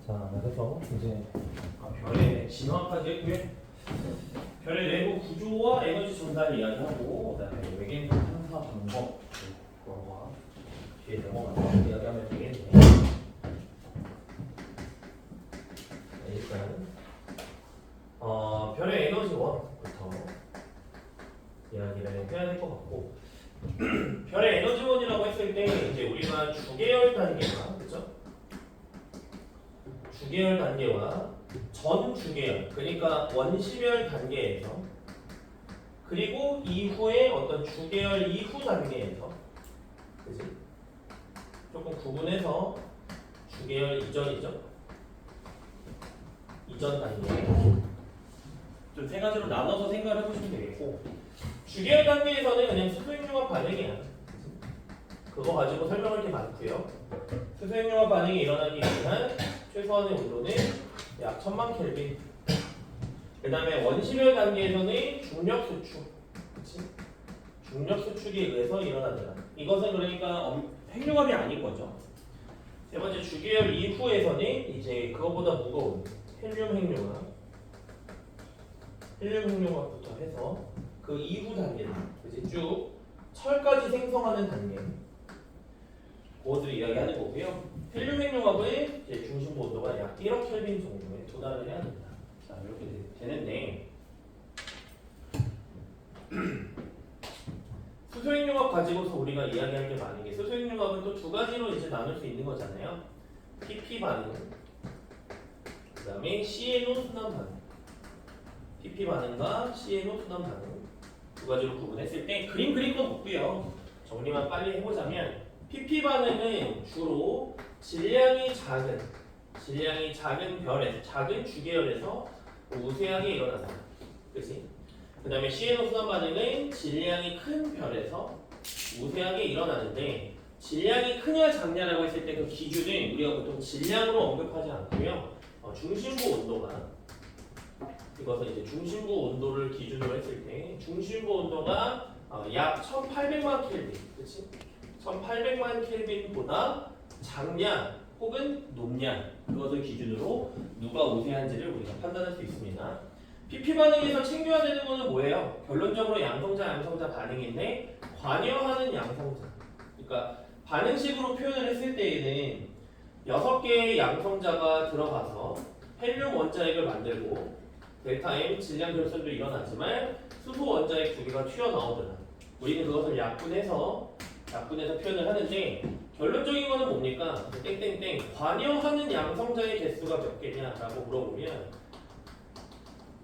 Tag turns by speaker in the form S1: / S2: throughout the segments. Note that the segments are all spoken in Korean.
S1: 자, 그래서 이제 별의 진화까지 했고요. 별의 내부 구조와 에너지 전달 이야기하고 그다음에 외계인 탐사 방법 그거와 뒤에 넘어가서 이야기하면 되겠네. 일단 별의 에너지원부터 이야기를 해야 될 것 같고 별의 에너지원이라고 했을 때 이제 우리가 주계열 단계가 그렇죠? 주계열 단계와 전 주계열 그러니까 원시별 단계에서 그리고 이후에 어떤 주계열 이후 단계에서 그지? 조금 구분해서 주계열 이전이죠. 이전 단계 좀 세 가지로 나눠서 생각을 해보시면 되겠고 주계열 단계에서는 그냥 수소행융합 반응이야. 그거 가지고 설명할 게 많고요. 수소행융합 반응이 일어나기 위한 최소한의 온도는 약 1000만 켈빈. 그 다음에 원시별 단계에서는 중력 수축, 그치? 중력 수축에 의해서 일어난다. 이것은 그러니까 핵융합이 아닌 거죠. 세 번째 주계열 이후에서는 이제 그것보다 무거운 헬륨 핵융합부터 해서 그 이후 단계들, 그치? 쭉 철까지 생성하는 단계. 그것을 이야기하는 거고요. 헬륨 핵융합의 중심부 온도가 약 1억 켈빈 정도에 도달을 해야 됩니다. 자, 이렇게 되는데 수소핵융합 가지고서 우리가 이야기할 게 많은 게 수소핵융합은 또 두 가지로 이제 나눌 수 있는 거잖아요. PP 반응, 그 다음에 CNO 순환 반응. PP 반응과 CNO 순환 반응 두 가지로 구분했을 때 그림 그릴 건 없고요. 정리만 빨리 해보자면 PP 반응은 주로 질량이 작은 별에서 작은 주계열에서 우세하게 일어난다. 그렇지? 그 다음에 CNO 순환 반응은 질량이 큰 별에서 우세하게 일어나는데 질량이 크냐 작냐라고 했을 때 그 기준은 우리가 보통 질량으로 언급하지 않고요. 중심부 온도가 이것은 이제 중심부 온도를 기준으로 했을 때 중심부 온도가 약 1800만 켈빈, 그렇지? 1800만 켈빈보다 작냐 혹은 높냐 그것을 기준으로 누가 우세한지를 우리가 판단할 수 있습니다. PP 반응에서 챙겨야 되는 것은 뭐예요? 결론적으로 양성자 반응인데 관여하는 양성자. 그러니까 반응식으로 표현을 했을 때에는 6개의 양성자가 들어가서 헬륨 원자액을 만들고 델타 M 질량 결손도 일어나지만 수소 원자액 2개가 튀어나오더라. 우리는 그것을 약분해서 표현을 하는데 결론적인 거는 뭡니까? 땡땡땡 관여하는 양성자의 개수가 몇 개냐라고 물어보면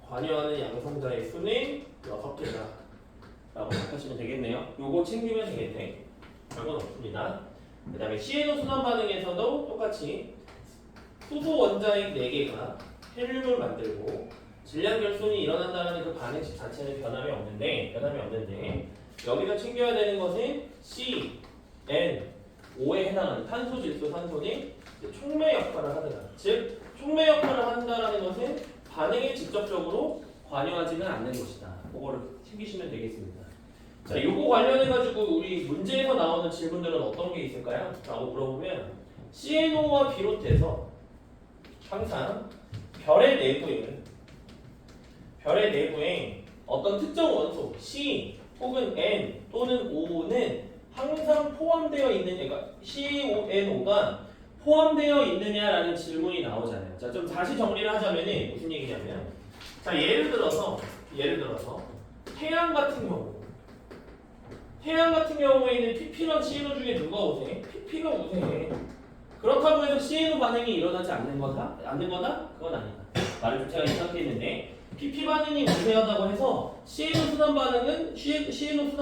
S1: 관여하는 양성자의 수는 6개다 라고 생각하시면 되겠네요. 요거 챙기면 되겠네. 별건 없습니다. 그 다음에 CNO 순환 반응에서도 똑같이 수소 원자액 4개가 헬륨을 만들고 질량 결손이 일어난다는 그 반응식 자체는 변함이 없는데 여기서 챙겨야 되는 것은 C, N, O에 해당하는 탄소, 질소, 산소는 촉매 역할을 하더라. 즉 촉매 역할을 한다는 것은 반응에 직접적으로 관여하지는 않는 것이다. 그거를 챙기시면 되겠습니다. 자, 요거 관련해가지고 우리 문제에서 나오는 질문들은 어떤 게 있을까요? 라고 물어보면 CNO와 비롯해서 항상 별의 내부에 어떤 특정 원소 C 혹은 N 또는 O는 항상 포함되어 있는 그러니까 CONO가 포함되어 있느냐라는 질문이 나오잖아요. 자, 좀 다시 정리를 하자면은 무슨 얘기냐면 자, 예를 들어서 태양 같은 경우에는 PP랑 CNO 중에 누가 우세해? PP가 우세해. 그렇다고 해서 CNO 반응이 일어나지 않는 거다? 그건 아니다. 말을 좀 제가 이상하게 했는데 PP 반응이 우세하다고 해서 CNO 순환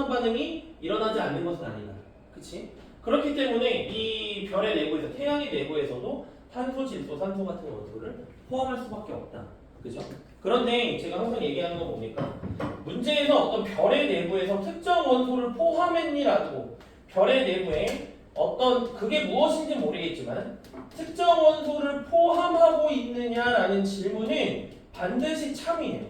S1: 반응이 일어나지 않는 것은 아니다. 그치? 그렇기 때문에 이 별의 내부에서 태양의 내부에서도 탄소, 질소, 산소 같은 원소를 포함할 수밖에 없다. 그죠? 그런데 제가 항상 얘기하는 건 뭡니까? 문제에서 어떤 별의 내부에서 특정 원소를 포함했니라도 별의 내부에 어떤 그게 무엇인지 모르겠지만 특정 원소를 포함하고 있느냐라는 질문은 반드시 참이에요.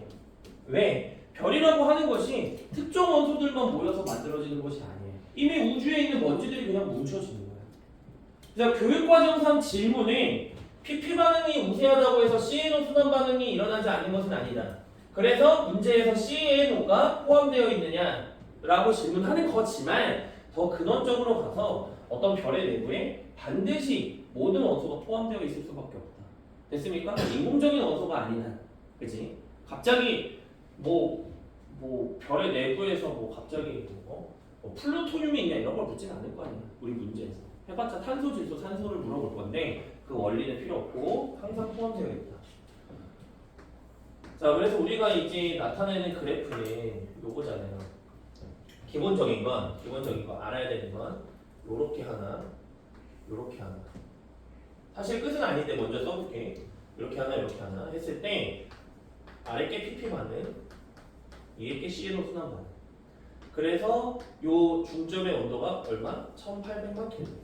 S1: 왜? 별이라고 하는 것이 특정 원소들만 모여서 만들어지는 것이 아니에요. 이미 우주에 있는 먼지들이 그냥 뭉쳐지는 거예요. 그래서 교육과정상 질문에 PP 반응이 우세하다고 해서 CNO 순환 반응이 일어나지 않는 것은 아니다. 그래서 문제에서 CNO가 포함되어 있느냐라고 질문하는 거지만 더 근원적으로 가서 어떤 별의 내부에 반드시 모든 원소가 포함되어 있을 수밖에 없다. 됐습니까? 인공적인 원소가 아닌 한, 그지? 갑자기 뭐 별의 내부에서 뭐 갑자기 뭐 플루토늄이 있냐 이런 걸 묻진 않을 거 아니야. 우리 문제에서 해봤자 탄소, 질소, 산소를 물어볼 건데 그 원리는 필요 없고 항상 포함되어 있다. 자, 그래서 우리가 이제 나타내는 그래프는 요거잖아요. 기본적인 거 알아야 되는 건 요렇게 하나, 요렇게 하나. 사실 끝은 아닌데 먼저 써볼게. 이렇게 하나 했을 때 아래 게 PP 반응, 위에 게 CNO 순환 반응. 그래서 요 중점의 온도가 얼마? 1800만 켈빈.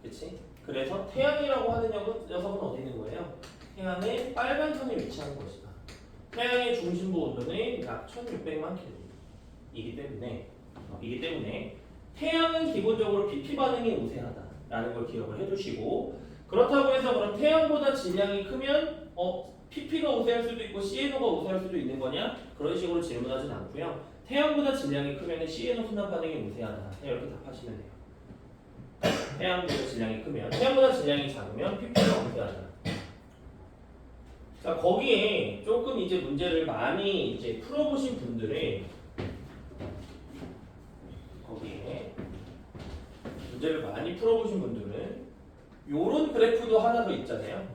S1: 그치? 그래서 태양이라고 하는 녀석은 어디 있는 거예요? 태양의 빨간 선에 위치한 것이다. 태양의 중심부 온도는 약 1600만 켈빈이기 때문에 태양은 기본적으로 BP 반응이 우세하다라는 걸 기억을 해두시고, 그렇다고 해서 그럼 태양보다 질량이 크면 PP가 우세할 수도 있고 CNO가 우세할 수도 있는 거냐? 그런 식으로 질문하진 않고요. 태양보다 질량이 크면 CNO 순환 반응이 우세하다. 이렇게 답하시면 돼요. 태양보다 질량이 크면, 태양보다 질량이 작으면 PP가 우세하다. 자, 거기에 조금 이제 문제를 많이 이제 풀어보신 분들은 요런 그래프도 하나 더 있잖아요.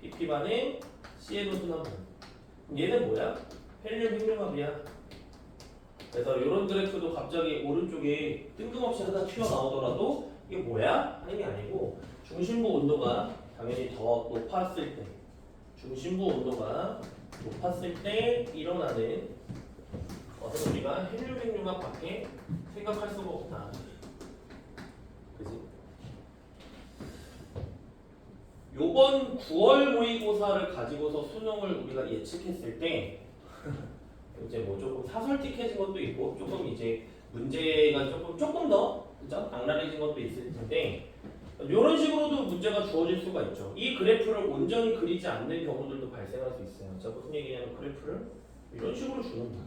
S1: PP 반응, CNO 순환 반응. 얘는 뭐야? 헬륨 핵융합이야. 그래서 요런 그래프도 갑자기 오른쪽에 뜬금없이 하나 튀어나오더라도 이게 뭐야? 하는 게 아니고 중심부 온도가 당연히 더 높았을 때, 중심부 온도가 높았을 때 일어나는 어떤 우리가 헬륨 핵융합밖에 생각할 수가 없다. 그지? 요번 9월 모의고사를 가지고서 수능을 우리가 예측했을 때 이제 뭐 조금 사설틱해진 것도 있고 조금 이제 문제가 조금 더 그죠? 악랄해진 것도 있을 텐데 이런 식으로도 문제가 주어질 수가 있죠. 이 그래프를 온전히 그리지 않는 경우들도 발생할 수 있어요. 자, 무슨 얘기냐면 그래프를 이런 식으로 주는 거예요.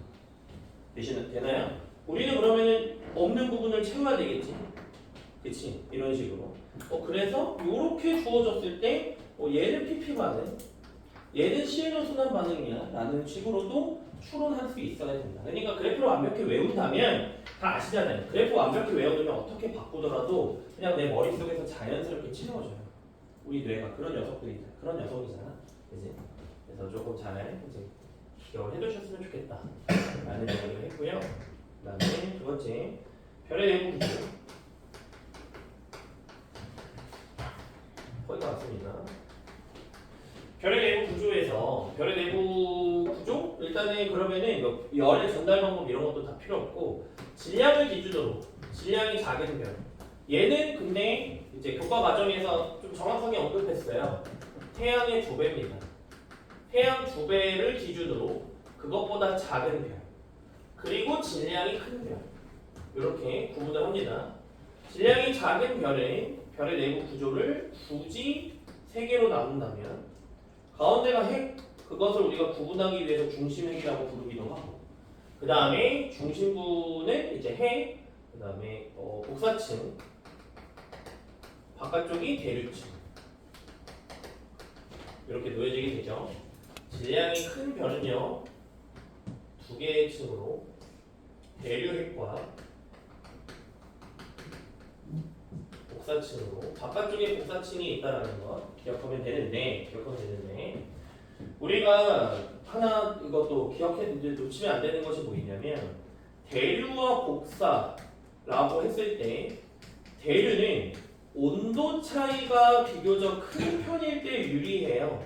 S1: 대신 되나요? 우리는 그러면은 없는 부분을 채워야 되겠지. 그치? 이런 식으로. 그래서 이렇게 주어졌을 때 얘는 PP 반응, 얘는 CNO 순환 반응이야 라는 식으로도 추론할 수 있어야 된다. 그러니까 그래프를 완벽히 외운다면 다 아시잖아요. 그래프 완벽히 외워두면 어떻게 바꾸더라도 그냥 내 머릿속에서 자연스럽게 채워져요. 우리 뇌가 그런 녀석들이잖아. 그런 녀석이잖아. 그지? 그래서 조금 잘 이제 기억을 해두셨으면 좋겠다 라는 얘기를 했고요. 그 다음에 두 번째, 별의 내부 구조. 거의 다 왔습니다. 별의 내부 구조에서 별의 내부 구조 일단은 그러면은 열의 전달 방법 이런 것도 다 필요 없고 질량을 기준으로 질량이 작은 별 얘는 근데 이제 교과 과정에서 좀 정확하게 언급했어요. 태양의 2배입니다. 태양 2배를 기준으로 그것보다 작은 별 그리고 질량이 큰 별 이렇게 구분을 합니다. 질량이 작은 별의 내부 구조를 굳이 3개로 나눈다면 가운데가 핵, 그것을 우리가 구분하기 위해서 중심핵이라고 부르기도 하고 그 다음에 중심부는 이제 핵, 그 다음에 복사층, 바깥쪽이 대류층 이렇게 놓여지게 되죠. 질량이 큰 별은요 2개의 층으로 대류핵과 복사층으로 바깥쪽에 복사층이 있다라는 거 기억하면 되는데 우리가 하나 이것도 기억했는데 놓치면 안 되는 것이 뭐냐면 대류와 복사라고 했을 때 대류는 온도 차이가 비교적 큰 편일 때 유리해요.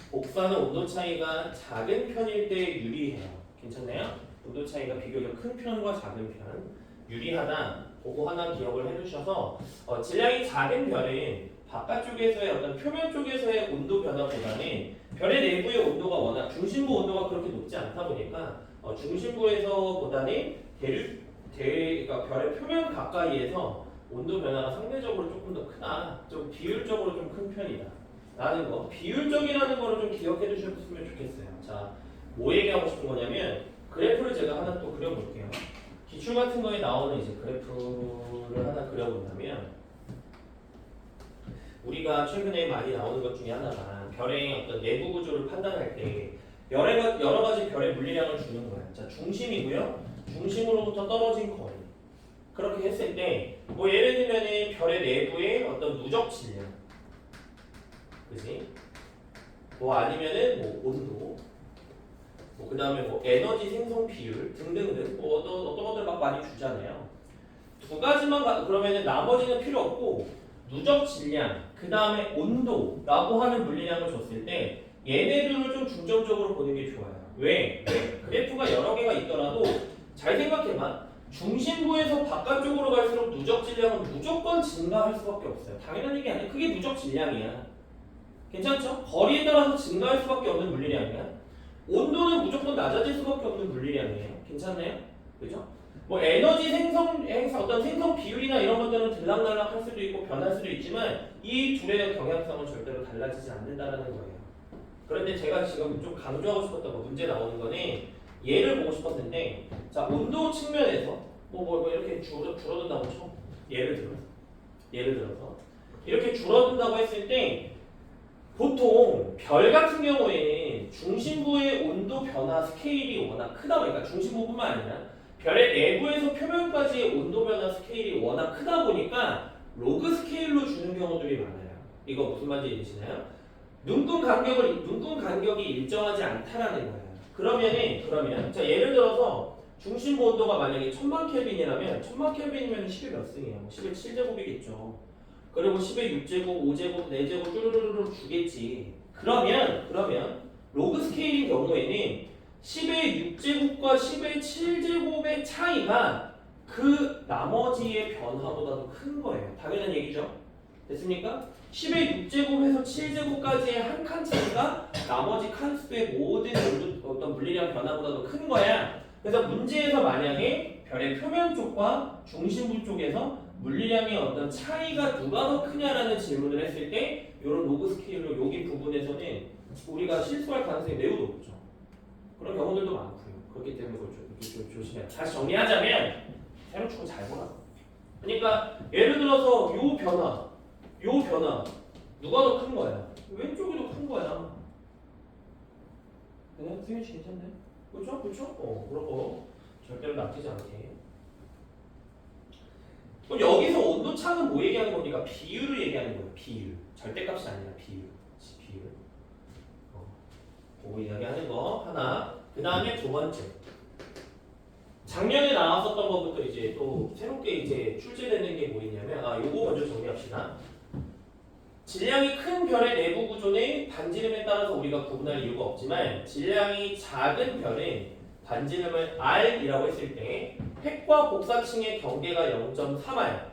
S1: 복사는 온도 차이가 작은 편일 때 유리해요. 괜찮나요? 온도 차이가 비교적 큰 편과 작은 편 유리하다. 그거 하나 기억을 해두셔서 질량이 작은 별은 바깥쪽에서의 어떤 표면 쪽에서의 온도 변화보다는 별의 내부의 온도가 워낙 중심부 온도가 그렇게 높지 않다 보니까 중심부에서보다는 그러니까 별의 표면 가까이에서 온도 변화가 상대적으로 조금 더 크다. 좀 비율적으로 좀 큰 편이다. 라는 거. 비율적이라는 거를 좀 기억해 주셨으면 좋겠어요. 자, 뭐 얘기하고 싶은 거냐면 그래프를 제가 하나 또 그려볼게요. 기출 같은 거에 나오는 이제 그래프를 하나 그려본다면 우리가 최근에 많이 나오는 것 중에 하나가 별의 어떤 내부 구조를 판단할 때 여러 가지 별의 물리량을 주는 거예요. 자, 중심이고요. 중심으로부터 떨어진 거리. 그렇게 했을 때 뭐 예를 들면은 별의 내부의 어떤 누적 질량, 그지? 뭐 아니면은 뭐 온도, 뭐 그 다음에 뭐 에너지 생성 비율 등등등 뭐 어떤 것들 막 많이 주잖아요. 두 가지만 그러면은 나머지는 필요 없고 누적 질량, 그 다음에 온도라고 하는 물리량을 줬을 때 얘네들을 좀 중점적으로 보는 게 좋아요. 왜? 그래프가 여러 개가 있더라도 잘 생각해봐. 중심부에서 바깥쪽으로 갈수록 누적 질량은 무조건 증가할 수밖에 없어요. 당연한 얘기 아니야. 그게 누적 질량이야. 괜찮죠? 거리에 따라서 증가할 수밖에 없는 물리량이야. 온도는 무조건 낮아질 수밖에 없는 물리량이에요. 괜찮나요? 그죠? 뭐 에너지 어떤 생성 비율이나 이런 것들은 들락날락 할 수도 있고 변할 수도 있지만 이 둘의 경향성은 절대로 달라지지 않는다는 거예요. 그런데 제가 지금 좀 강조하고 싶었던 거 문제 나오는 거는 얘를 보고 싶었는데 자 온도 측면에서 뭐 이렇게 줄어든다고 쳐. 예를 들어서 이렇게 줄어든다고 했을 때 보통 별 같은 경우에는 중심부의 온도 변화 스케일이 워낙 크다 보니까 중심부뿐만 아니라 별의 내부에서 표면까지의 온도 변화 스케일이 워낙 크다 보니까 로그 스케일로 주는 경우들이 많아요. 이거 무슨 말인지 이해되시나요? 눈금 간격이 일정하지 않다라는 거예요. 그러면 자 예를 들어서 중심부 온도가 만약에 1000만 켈빈이라면 1000만 켈빈이면 10의 몇 승이에요? 10의 7제곱이겠죠. 그리고 10의 6제곱, 5제곱, 4제곱 쭈르르르 주겠지. 그러면 로그 스케일인 경우에는 10의 6제곱과 10의 7제곱의 차이가 그 나머지의 변화보다도 큰 거예요. 당연한 얘기죠. 됐습니까? 10의 6제곱에서 7제곱까지의 한 칸 차이가 나머지 칸수의 모든 어떤 물리량 변화보다도 큰 거야. 그래서 문제에서 만약에 별의 표면 쪽과 중심부 쪽에서 물리량의 어떤 차이가 누가 더 크냐라는 질문을 했을 때 이런 로그 스케일로 여기 부분에서는 우리가 실수할 가능성이 매우 높죠. 그런 경우들도 많고요. 그렇기 때문에 그걸 조심해야 돼. 다시 정리하자면 세로 축구 잘 보라. 그러니까 예를 들어서 요 변화 누가 더 큰 거야? 왼쪽이 더 큰 거야. 그냥 승윤 씨 괜찮네. 그렇죠? 그렇고 절대로 낚이지 않게. 그럼 여기서 온도 차는 뭐 얘기하는 겁니까? 비율을 얘기하는 거예요. 비율. 절대값이 아니라 비율. 그거 이야기하는 거 하나. 그 다음에 두 번째. 작년에 나왔었던 것부터 이제 또 새롭게 이제 출제되는 게 뭐 있냐면 요거 먼저 정리합시다. 질량이 큰 별의 내부 구조는 반지름에 따라서 우리가 구분할 이유가 없지만 질량이 작은 별은 반지름을 R이라고 했을 때 핵과 복사층의 경계가 0.3R,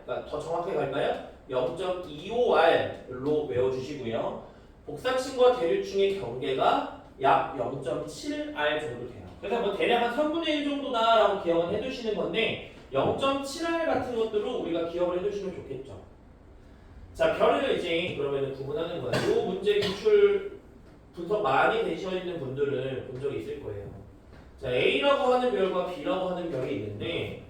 S1: 그러니까 더 정확하게 갈까요? 0.25R로 외워주시고요. 복사층과 대류층의 경계가 약 0.7R 정도 돼요. 그래서 뭐 대략 한 3분의 1 정도다라고 기억을 해두시는 건데 0.7R 같은 것들로 우리가 기억을 해두시면 좋겠죠. 자, 별을 이제 그러면 구분하는 거예요. 이 문제 기출 분석 많이 되셔 있는 분들은 본 적이 있을 거예요. 자, A라고 하는 별과 B라고 하는 별이 있는데,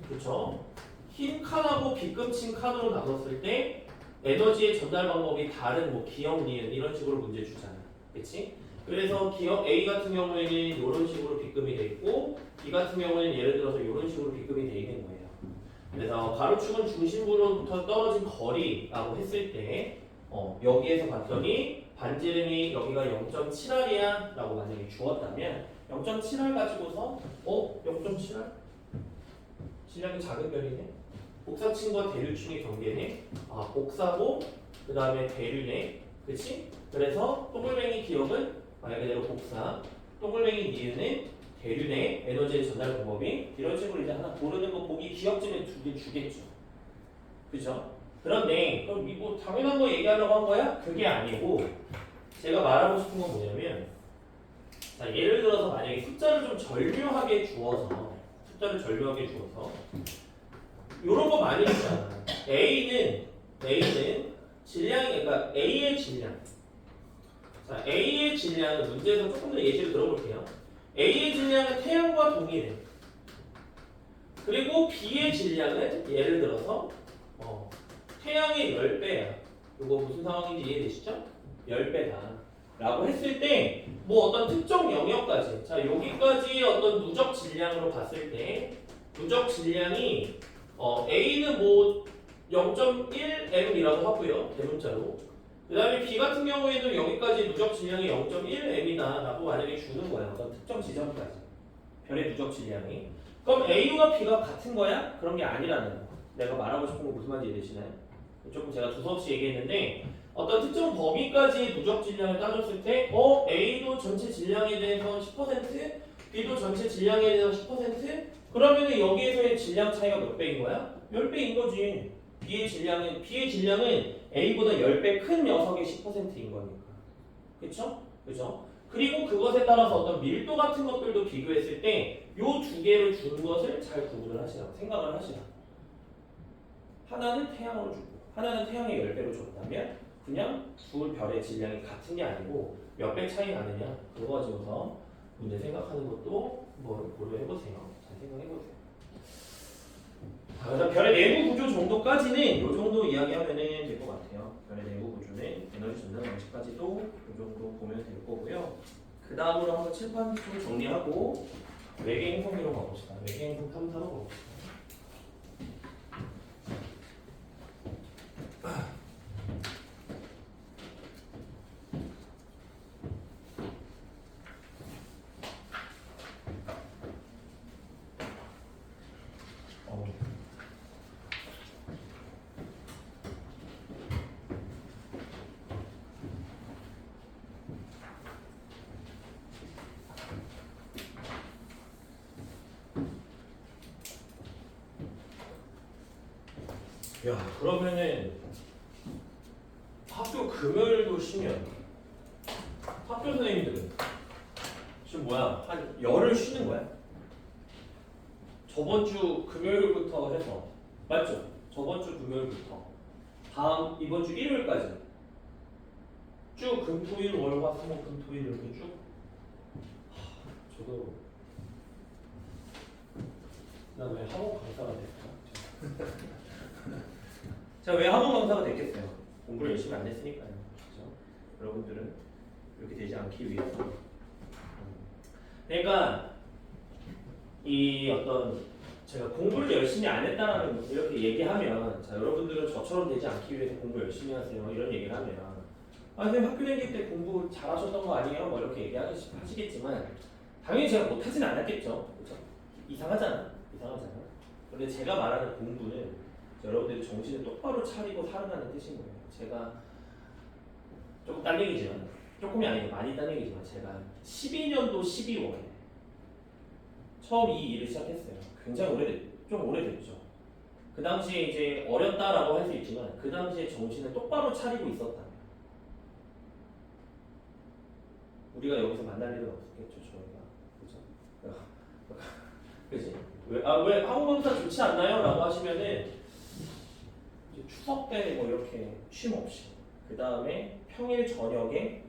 S1: 그쵸? 흰 칸하고 빗금친 칸으로 나눴을 때 에너지의 전달 방법이 다른 뭐 기억, 니은 이런 식으로 문제 주잖아. 그치? 그래서 기억 A 같은 경우에는 이런 식으로 빗금이 돼 있고, B 같은 경우에는 예를 들어서 이런 식으로 빗금이 돼 있는 거예요. 그래서 가로축은 중심부로부터 떨어진 거리라고 했을 때 여기에서 봤더니 반지름이 여기가 0.7R이야 라고 만약에 주었다면 0.7R 가지고서 0.7R? 질량이 작은 별이네. 복사층과 대류층의 경계네. 복사고 그 다음에 대류네. 그치? 그래서 동글뱅이 기억은 말 그대로 복사, 동글뱅이 니은은 대륜의 에너지의 전달 방법이 이런 식으로 이제 하나 고르는 거 보기 기억점에 두 개 주겠죠. 그죠? 그런데 그럼 이거 당연한 거 얘기하려고 한 거야? 그게 아니고 제가 말하고 싶은 건 뭐냐면 자, 예를 들어서 만약에 숫자를 절묘하게 주어서 요런 거 많이 있잖아. A는 질량이 그러니까 A의 질량. 자, A의 질량은 문제에서 조금 더 예시를 들어볼게요. A의 질량은 태양과 동일해. 그리고 B의 질량은 예를 들어서 태양의 10배야. 이거 무슨 상황인지 이해되시죠? 10배다. 라고 했을 때 뭐 어떤 특정 영역까지 자 여기까지 어떤 누적 질량으로 봤을 때 누적 질량이 A는 뭐 0.1m이라고 하고요. 대문자로. 그 다음에 B 같은 경우에도 여기까지 누적 질량이 0.1m이다 라고 만약에 주는 거야. 어떤 특정 지점까지. 별의 누적 질량이. 그럼 A와 B가 같은 거야? 그런 게 아니라는 거. 내가 말하고 싶은 거 무슨 말인지 이해되시나요? 조금 제가 두서없이 얘기했는데 어떤 특정 범위까지 누적 질량을 따졌을 때 A도 전체 질량에 대해서 10%, B도 전체 질량에 대해서 10%? 그러면 여기에서의 질량 차이가 몇 배인 거야? 10배인 거지. B의 질량은 A보다 10배 큰 녀석의 10%인 거니까. 그쵸? 그죠? 그리고 그것에 따라서 어떤 밀도 같은 것들도 비교했을 때 요 두 개를 준 것을 잘 구분을 하시라고 생각을 하시라. 하나는 태양으로 주고 하나는 태양의 10배로 줬다면 그냥 두 별의 질량이 같은 게 아니고 몇 배 차이 나느냐 그거 가지고서 문제 생각하는 것도 뭐 고려해보세요. 잘 생각해보세요. 그래서 별의 내부 구조 정도까지는 이 정도 이야기하면 될 것 같아요. 별의 내부 구조는 에너지 전달 방식까지도 이 정도 보면 될 거고요. 그 다음으로 한번 칠판 좀 정리하고 외계 행성으로 가봅시다. 외계 행성 탐사로 가봅시다. 야, 그러면은 학교 금요일도 쉬면 학교 선생님들은 지금 뭐야? 한 열흘 쉬는 거야? 저번 주 금요일부터 해서 맞죠? 저번 주 금요일부터 다음 이번 주 일요일까지 쭉 금토일 월화수목 금토일 이렇게 쭉 저도 난 왜 학원 강사가 됐을까? 제가 왜 학원 강사가 됐겠어요? 공부를 열심히 안 했으니까요. 그렇죠? 여러분들은 이렇게 되지 않기 위해서. 그러니까 이 어떤 제가 공부를 열심히 안 했다라는 이렇게 얘기하면 자 여러분들은 저처럼 되지 않기 위해서 공부 열심히 하세요 이런 얘기를 하면 선생님 학교 다닐 때 공부 잘하셨던 거 아니에요? 뭐 이렇게 얘기하시겠지만 당연히 제가 못하진 않았겠죠. 그렇죠? 이상하잖아. 그런데 제가 말하는 공부는 여러분들이 정신을 똑바로 차리고 살아가는 뜻인 거예요. 제가 조금 딴 얘기지만 조금이 아니고 많이 딴 얘기지만 제가 12년도 12월에 처음 이 일을 시작했어요. 굉장히 좀 오래됐죠. 그 당시에 이제 어렸다라고 할 수 있지만 그 당시에 정신을 똑바로 차리고 있었다. 우리가 여기서 만날 일은 없었겠죠, 저희가. 그죠? 그지? 왜 학원 강사 좋지 않나요? 라고 하시면은 추석 때 뭐 이렇게 쉼 없이 그 다음에 평일 저녁에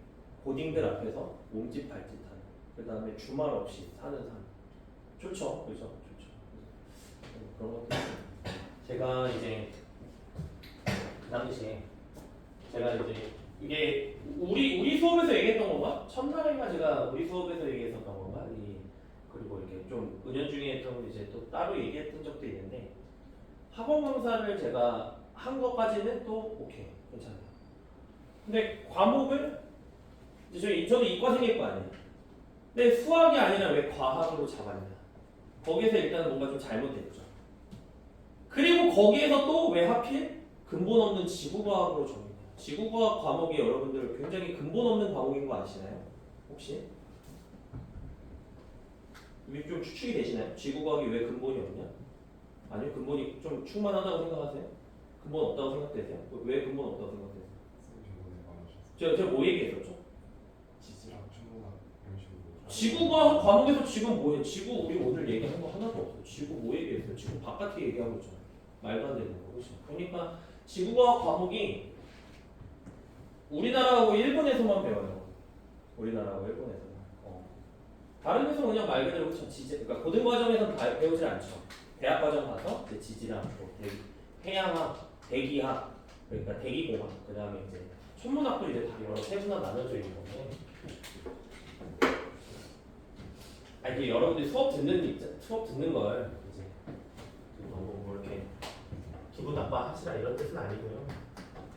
S1: 고딩들 앞에서 몸짓 발짓하는 그 다음에 주말 없이 사는 삶 좋죠. 그죠? 좋죠. 그런 것들 제가 이제 그 당시에 제가 이제 이게 우리 수업에서 얘기했던 건가? 첫날인가 제가 우리 수업에서 얘기했었던 건가? 그리고 이렇게 좀 은연중에 좀 이제 또 따로 얘기했던 적도 있는데 학원 강사를 제가 한 것까지는 또 오케이 괜찮아요. 근데 과목을 이제 저도 이과생일 거 아니에요. 근데 수학이 아니라 왜 과학으로 잡았냐? 거기서 일단 뭔가 좀 잘못됐죠. 그리고 거기에서 또 왜 하필 근본 없는 지구과학으로 정했냐? 지구과학 과목이 여러분들 굉장히 근본 없는 과목인 거 아시나요? 혹시? 이게 좀 추측이 되시나요? 지구과학이 왜 근본이 없냐? 아니요, 근본이 좀 충만하다고 생각하세요? 근본 없다고 생각되세요? 왜 근본 없다고 생각되세요? 제가 뭐 얘기했었죠?
S2: 지지랑 천문학 이런 식으로.
S1: 지구과학 과목에서 지금 뭐예요? 지구 우리 오늘 얘기한 거 하나도 없어요. 지구 뭐 얘기했어요? 지구 바깥에 얘기하고 있잖아요. 말도 안 되는 거 그렇죠. 그러니까 지구과학 과목이 우리나라하고 일본에서만 배워요. 우리나라하고 일본에서만. 다른 데서 그냥 말 그대로 그렇죠. 그러니까 고등 과정에서는 배우질 않죠. 대학 과정 가서 이제 지질학, 뭐 해양학, 대기학, 그러니까 대기공학, 그 다음에 이제 천문학도 이제 다 여러 세분화 나눠져 있는 건데. 아니 그 여러분들이 수업 듣는 걸 이제 너무 뭐 이렇게 기분 나빠하시라 이런 뜻은 아니고요.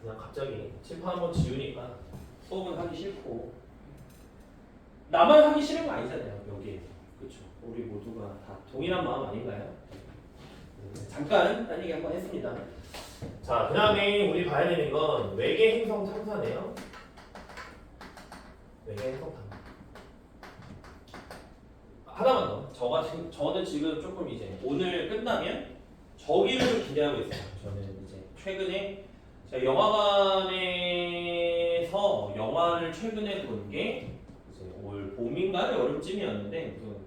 S1: 그냥 갑자기 칠판 한번 지우니까 수업은 하기 싫고 나만 하기 싫은 거 아니잖아요. 여기에서 그렇죠. 우리 모두가 다 동일한 마음 아닌가요? 잠깐 딴 얘기 한번 했습니다. 자, 그 다음에 우리 봐야 되는 건 외계 행성 탐사네요. 외계 행성 탐사. 하나만 더. 저는 지금 조금 이제 오늘 끝나면 저기를 좀 기대하고 있어요. 저는 이제 최근에 제가 영화관에서 영화를 최근에 본 게 이제 올 봄인가 여름쯤이었는데 무슨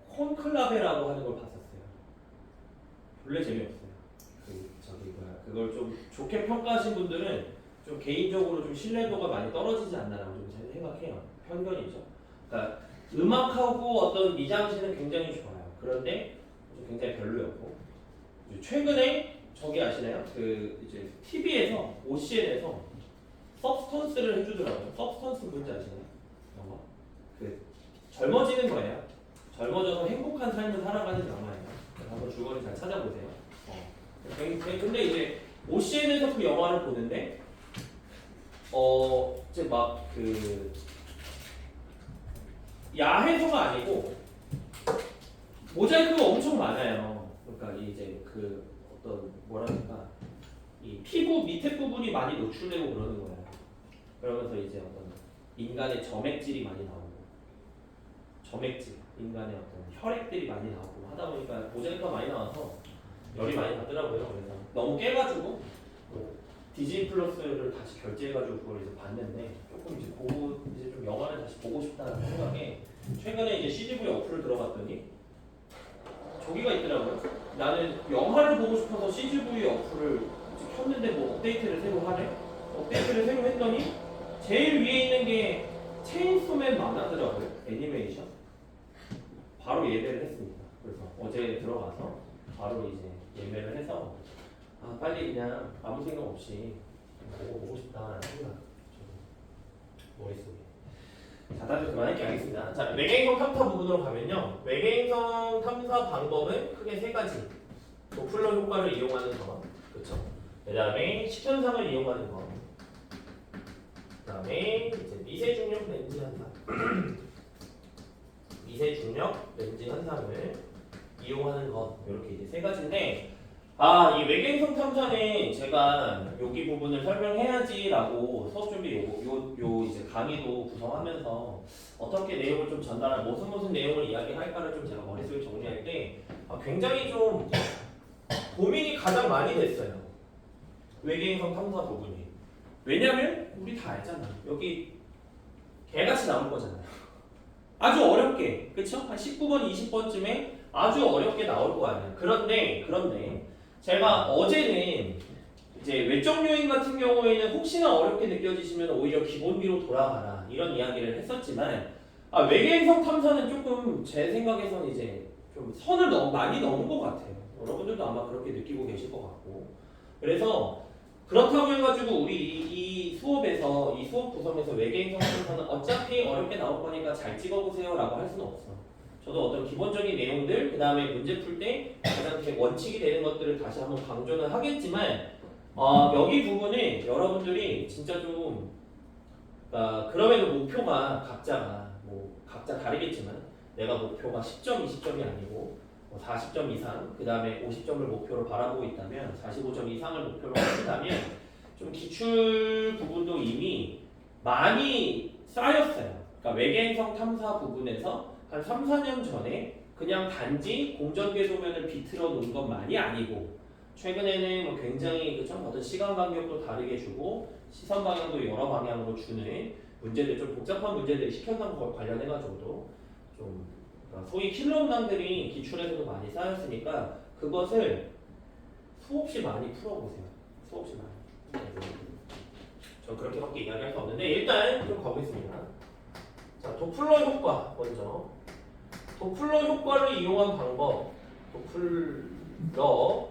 S1: 콘클라베라고 하는 걸 봤었어요. 별로 재미없어요. 그걸 좀 좋게 평가하신 분들은 좀 개인적으로 좀 신뢰도가 많이 떨어지지 않나라고 좀 생각해요. 편견이죠. 그러니까 음악하고 어떤 미장센은 굉장히 좋아요. 그런데 굉장히 별로였고 최근에 저기 아시나요? 그 이제 TV에서 OCN에서 서브스턴스를 해주더라고요. 서브스턴스 뭔지 아시나요? 영화. 그 젊어지는 거예요. 젊어져서 행복한 삶을 살아가는 영화예요. 한번 줄거리 잘 찾아보세요. 근데 이제 OCN에서 그 영화를 보는데 이제 막 그 야해서가 아니고 모자이크가 엄청 많아요. 그러니까 이제 그 어떤 뭐랄까 이 피부 밑에 부분이 많이 노출되고 그러는 거예요. 그러면서 이제 어떤 인간의 점액질이 많이 나오고 점액질, 인간의 어떤 혈액들이 많이 나오고 하다 보니까 모자이크가 많이 나와서 열이 많이 받더라고요. 그래서 너무 깨가지고 디즈니 플러스를 다시 결제해가지고 그걸 이제 봤는데 조금 이제 이제 좀 영화를 다시 보고 싶다는 생각에 최근에 이제 CGV 어플을 들어갔더니 저기가 있더라고요. 나는 영화를 보고 싶어서 CGV 어플을 켰는데 뭐 업데이트를 새로 하네. 업데이트를 새로 했더니 제일 위에 있는 게 체인소맨 만화더라고요. 애니메이션. 바로 예매를 했습니다. 그래서 어제 들어가서 바로 이제 예매를 해서 빨리 그냥 아무 생각 없이 보고 싶다라는 생각 머릿속에. 자, 다들 그만할게 하겠습니다. 자, 외계행성 탐사 부분으로 가면요. 외계행성 탐사 방법은 크게 세 가지. 도플러 효과를 이용하는 것, 그렇죠? 그다음에 시천상을 이용하는 것, 그다음에 이제 미세 중력 렌즈 현상, 미세 중력 렌즈 현상을 이용하는 것 이렇게 이제 세 가지인데. 이 외계행성 탐사는 제가 여기 부분을 설명해야지라고 수업 준비 요 이제 강의도 구성하면서 어떻게 내용을 좀 전달할 무슨 내용을 이야기할까를 좀 제가 머릿속에 정리할 때 굉장히 좀 고민이 가장 많이 됐어요. 외계행성 탐사 부분이. 왜냐면 우리 다 알잖아. 여기 개같이 나올 거잖아요. 아주 어렵게, 그쵸? 한 19번, 20번쯤에 아주 어렵게 나올 거 아니에요. 그런데 제가 어제는 이제 외적 요인 같은 경우에는 혹시나 어렵게 느껴지시면 오히려 기본기로 돌아가라 이런 이야기를 했었지만 외계행성 탐사는 조금 제 생각에서는 이제 좀 선을 너무 많이 넘은 것 같아요. 여러분들도 아마 그렇게 느끼고 계실 것 같고. 그래서 그렇다고 해가지고 우리 이 수업에서 이 수업 구성에서 외계행성 탐사는 어차피 어렵게 나올 거니까 잘 찍어보세요라고 할 수는 없어. 저도 어떤 기본적인 내용들, 그 다음에 문제 풀 때 가장 원칙이 되는 것들을 다시 한번 강조는 하겠지만 여기 부분에 여러분들이 진짜 좀 그럼에도 목표가 각자 다르겠지만 내가 목표가 10점, 20점이 아니고 40점 이상, 그 다음에 50점을 목표로 바라보고 있다면 45점 이상을 목표로 한다면 좀 기출 부분도 이미 많이 쌓였어요. 그러니까 외계행성 탐사 부분에서 한 3, 4년 전에 그냥 단지 공전궤도면을 비틀어 놓은 것만이 아니고 최근에는 뭐 굉장히 어떤 시간 간격도 다르게 주고 시선 방향도 여러 방향으로 주는 문제들, 좀 복잡한 문제들이 시편상 관련해가지고도 좀 소위 킬러 문항들이 기출에서도 많이 쌓였으니까 그것을 수없이 많이 풀어보세요. 수없이 많이. 전 그렇게밖에 이야기할 수 없는데 일단 좀 가보겠습니다. 자, 도플러 효과 먼저. 도플러 효과를 이용한 방법. 도플러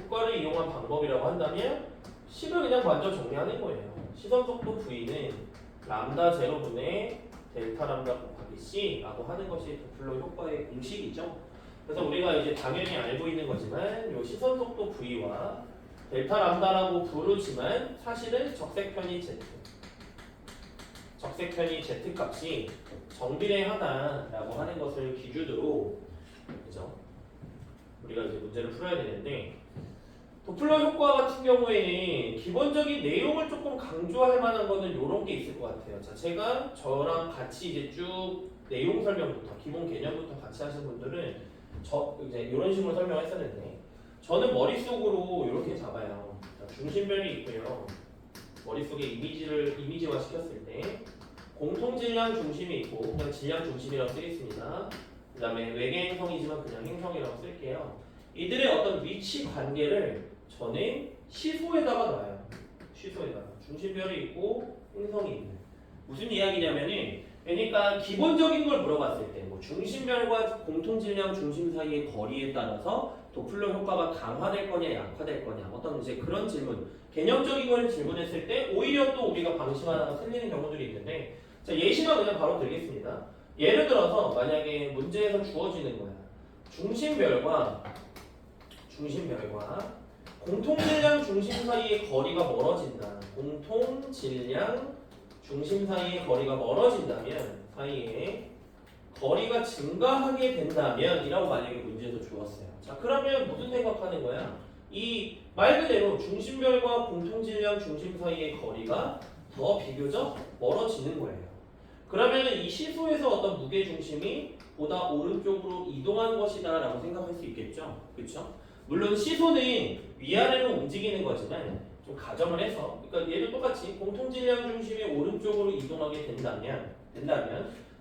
S1: 효과를 이용한 방법이라고 한다면 식을 그냥 먼저 정리하는 거예요. 시선 속도 V는 람다 제로분의 델타 람다 곱하기 C라고 하는 것이 도플러 효과의 공식이죠. 그래서 우리가 이제 당연히 알고 있는 거지만 요 시선 속도 V와 델타 람다라고 부르지만 사실은 적색편이 Z. 적색편이 Z 값이 정비례하다라고 하는 것을 기준으로 그죠? 우리가 이제 문제를 풀어야 되는데 도플러 효과 같은 경우에는 기본적인 내용을 조금 강조할 만한 거는 이런 게 있을 것 같아요. 자, 제가 저랑 같이 이제 쭉 내용 설명부터 기본 개념부터 같이 하신 분들은 저 이제 이런 식으로 설명했었는데 저는 머릿속으로 이렇게 잡아요. 자, 중심별이 있고요. 머릿속에 이미지화 시켰을 때 공통 질량 중심이 있고 그냥 질량 중심이라고 쓰겠습니다. 그 다음에 외계 행성이지만 그냥 행성이라고 쓸게요. 이들의 어떤 위치 관계를 저는 시소에다가 놔요. 시소에다가 중심별이 있고 행성이 있는 무슨 이야기냐면은 그러니까 기본적인 걸 물어봤을 때 뭐 중심별과 공통 질량 중심 사이의 거리에 따라서 도플러 효과가 강화될 거냐 약화될 거냐 어떤 이제 그런 질문 개념적인 걸 질문했을 때 오히려 또 우리가 방식 하나가 틀리는 경우들이 있는데 자 예시만 그냥 바로 들겠습니다. 예를 들어서 만약에 문제에서 주어지는 거야. 중심별과 공통 질량 중심 사이의 거리가 멀어진다. 공통 질량 중심 사이의 거리가 멀어진다면 사이에 거리가 증가하게 된다면 이라고 만약에 문제에서 주었어요. 자 그러면 무슨 생각하는 거야? 이 말 그대로 중심별과 공통 질량 중심 사이의 거리가 더 비교적 멀어지는 거예요. 그러면 이 시소에서 어떤 무게 중심이 보다 오른쪽으로 이동한 것이다 라고 생각할 수 있겠죠. 그렇죠? 물론 시소는 위아래로 움직이는 거지만 좀 가정을 해서 그러니까 얘도 똑같이 공통 질량 중심이 오른쪽으로 이동하게 된다면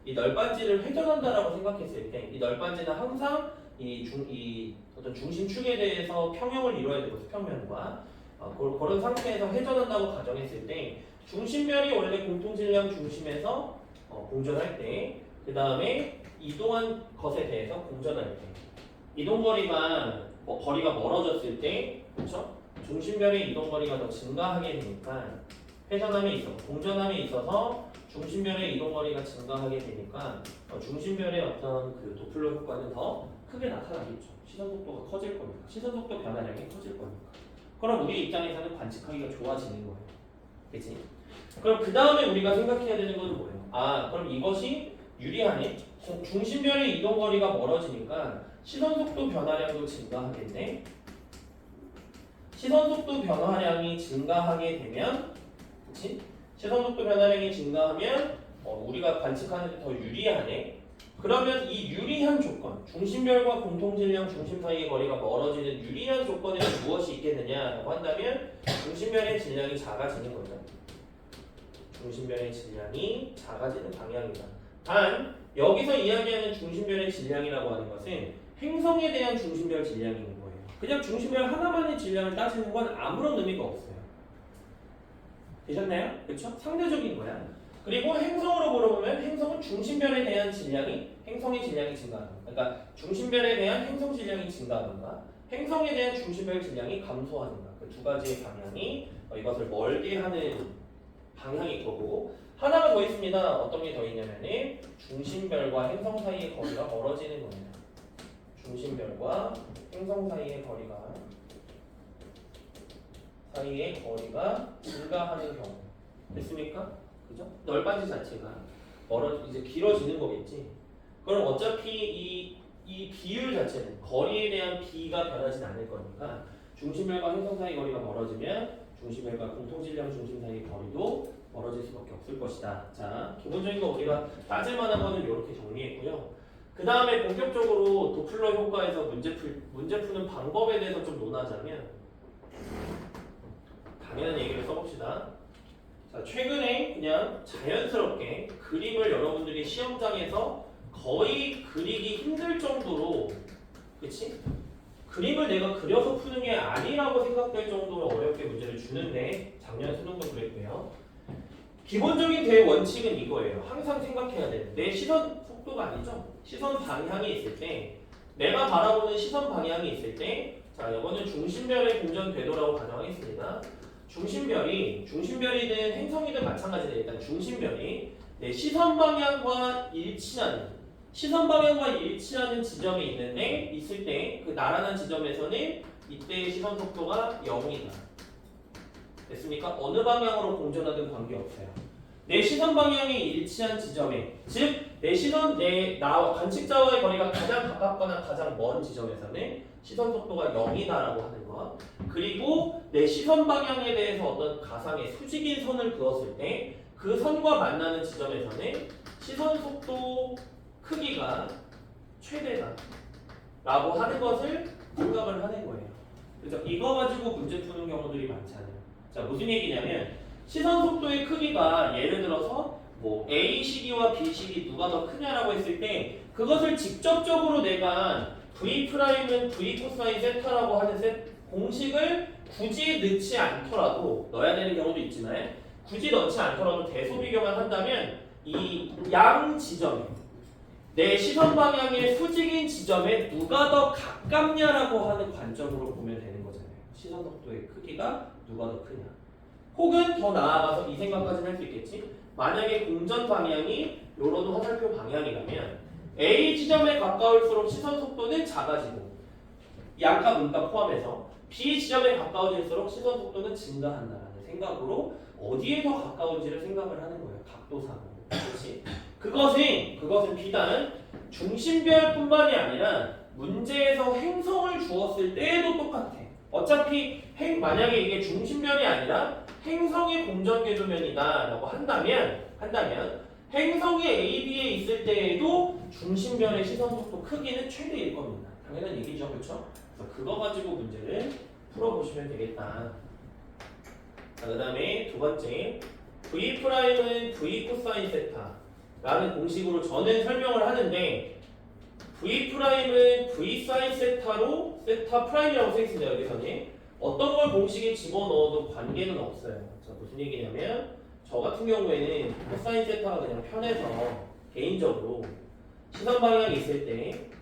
S1: 이 널빤지를 회전한다라고 생각했을 때 이 널빤지는 항상 이 어떤 중심축에 대해서 평형을 이루어야 되고 수평면과 그런 상태에서 회전한다고 가정했을 때 중심별이 원래 공통 질량 중심에서 공전할 때 그 다음에 이동한 것에 대해서 공전할 때 이동거리가 거리가 멀어졌을 때 그렇죠? 중심별의 이동거리가 더 증가하게 되니까 회전함에 있어서 공전함에 있어서 중심별의 이동거리가 증가하게 되니까 중심별의 어떤 그 도플러 효과는 더 크게 나타나겠죠. 시선 속도가 커질 거니까 시선 속도 변화량이 커질 거니까 그럼 우리 입장에서는 관측하기가 좋아지는 거예요. 그치? 그럼 그 다음에 우리가 생각해야 되는 건 뭐예요? 아 그럼 이것이 유리하네? 중심별의 이동거리가 멀어지니까 시선속도 변화량도 증가하겠네? 시선속도 변화량이 증가하게 되면 그치? 시선속도 변화량이 증가하면 우리가 관측하는 데 더 유리하네? 그러면 이 유리한 조건 중심별과 공통질량 중심 사이의 거리가 멀어지는 유리한 조건에는 무엇이 있겠느냐라고 한다면 중심별의 질량이 작아지는 거죠. 중심별의 질량이 작아지는 방향이다. 단 여기서 이야기하는 중심별의 질량이라고 하는 것은 행성에 대한 중심별 질량인 거예요. 그냥 중심별 하나만의 질량을 따지는 건 아무런 의미가 없어요. 되셨나요? 그렇죠? 상대적인 거야. 그리고 행성으로 물어보면 행성은 중심별에 대한 질량이 행성의 질량이 증가하는 그러니까 중심별에 대한 행성 질량이 증가하는가 행성에 대한 중심별 질량이 감소하는가 그 두 가지의 방향이 이것을 멀게 하는 방향일 거고 하나가 더 있습니다. 어떤 게 더 있냐면은 중심별과 행성 사이의 거리가 멀어지는 거예요. 중심별과 행성 사이의 거리가 증가하는 경우 됐습니까? 그죠? 널빤지 자체가 이제 길어지는 거겠지. 그럼 어차피 이 비율 자체는 거리에 대한 비가 변하진 않을 거니까 중심별과 행성 사이 거리가 멀어지면 중심별과 공통질량 중심 사이의 거리도 멀어질 수밖에 없을 것이다. 자, 기본적인 거 우리가 따질 만한 거는 이렇게 정리했고요. 그 다음에 본격적으로 도플러 효과에서 문제 푸는 방법에 대해서 좀 논하자면 당연한 얘기를 써봅시다. 자, 최근에 그냥 자연스럽게 그림을 여러분들이 시험장에서 거의 그리기 힘들 정도로 그치? 그림을 내가 그려서 푸는 게 아니라고 생각될 정도로 어렵게 문제를 주는데 작년 수능도 그랬고요. 기본적인 대원칙은 이거예요. 항상 생각해야 돼요. 내 시선 속도가 아니죠. 시선 방향이 있을 때 내가 바라보는 시선 방향이 있을 때 자, 이거는 중심별의 공전 궤도라고 가정하겠습니다. 중심별이든 행성이든 마찬가지로 일단 중심별이 내 시선 방향과 일치하는 지점이 있을 때 그 나란한 지점에서는 이때의 시선 속도가 0이다. 됐습니까? 어느 방향으로 공전하든 관계없어요. 내 시선 방향이 일치한 지점에 즉 나와 관측자와의 거리가 가장 가깝거나 가장 먼 지점에서는 시선 속도가 0이다라고 하는 것. 그리고 내 시선 방향에 대해서 어떤 가상의 수직인 선을 그었을 때 그 선과 만나는 지점에서는 시선 속도 크기가 최대다 라고 하는 것을 생각을 하는 거예요. 그래서 이거 가지고 문제 푸는 경우들이 많잖아요. 자, 무슨 얘기냐면 시선 속도의 크기가 예를 들어서 뭐 A 시기와 B 시기 누가 더 크냐라고 했을 때 그것을 직접적으로 내가 V'은 V 코사인 세타라고 하는 공식을 굳이 넣지 않더라도 넣어야 되는 경우도 있지만 굳이 넣지 않더라도 대소 비교만 한다면 이 양 지점에 내 시선 방향의 수직인 지점에 누가 더 가깝냐라고 하는 관점으로 보면 되는 거잖아요. 시선 속도의 크기가 누가 더 크냐. 혹은 더 나아가서 이 생각까지는 할 수 있겠지. 만약에 공전 방향이 요런 화살표 방향이라면 A 지점에 가까울수록 시선 속도는 작아지고 양가 문가 포함해서 B 지점에 가까워질수록 시선 속도는 증가한다라는 생각으로 어디에 더 가까운지를 생각을 하는 거예요. 각도상으로. 그렇지? 그것은 비단 중심별뿐만이 아니라 문제에서 행성을 주었을 때에도 똑같아. 어차피 만약에 이게 중심별이 아니라 행성의 공전궤도면이다라고 한다면 행성이 A, B에 있을 때에도 중심별의 시선 속도 크기는 최대일 겁니다. 당연한 얘기죠, 그렇죠? 그래서 그거 가지고 문제를 풀어보시면 되겠다. 자, 그다음에 두 번째 V'은 V 코사인 세타라는 공식으로 저는 설명을 하는데 V'은 V 사인 세타로 세타 프라임이라고 써있습니다. 여기서는 어떤 걸 공식에 집어넣어도 관계는 없어요. 자, 무슨 얘기냐면 저 같은 경우에는 코사인 세타가 그냥 편해서 개인적으로 시선 방향이 있을 때